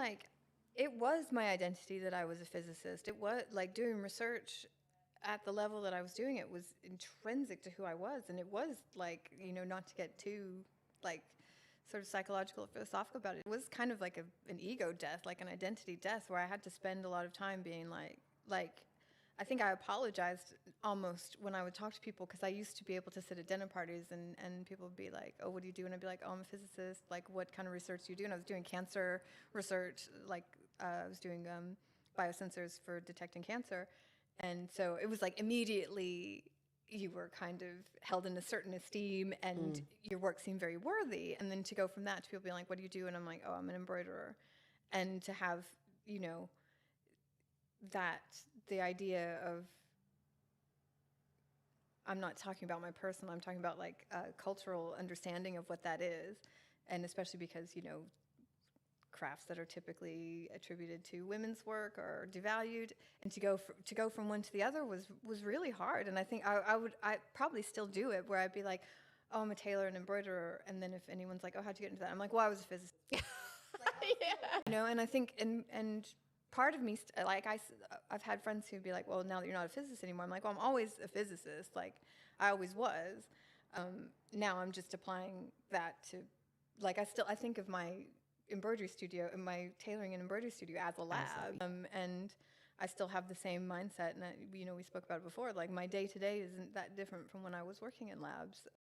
like, it was my identity that I was a physicist. It was like doing research at the level that I was doing it was intrinsic to who I was. And it was like, not to get too like sort of psychological or philosophical about it. It was kind of like an ego death, like an identity death, where I had to spend a lot of time being like, I think I apologized almost when I would talk to people, because I used to be able to sit at dinner parties and people would be like, oh, what do you do? And I'd be like, oh, I'm a physicist. Like, what kind of research do you do? And I was doing cancer research, like I was doing biosensors for detecting cancer. And so it was like immediately you were kind of held in a certain esteem and your work seemed very worthy. And then to go from that to people being like, what do you do? And I'm like, oh, I'm an embroiderer. And to have, that the idea of, I'm not talking about my personal, I'm talking about like a cultural understanding of what that is. And especially because, crafts that are typically attributed to women's work are devalued, and to go from one to the other was really hard. And I think I probably still do it, where I'd be like, oh, I'm a tailor and embroiderer, and then if anyone's like, oh, how'd you get into that? I'm like, well, I was a physicist. Yeah. And I think and part of me I've had friends who'd be like, well, now that you're not a physicist anymore, I'm like, well, I'm always a physicist, like I always was. Now I'm just applying that to, like, I think of my embroidery studio and my tailoring and embroidery studio as a lab. And I still have the same mindset, and we spoke about it before, like my day to day isn't that different from when I was working in labs.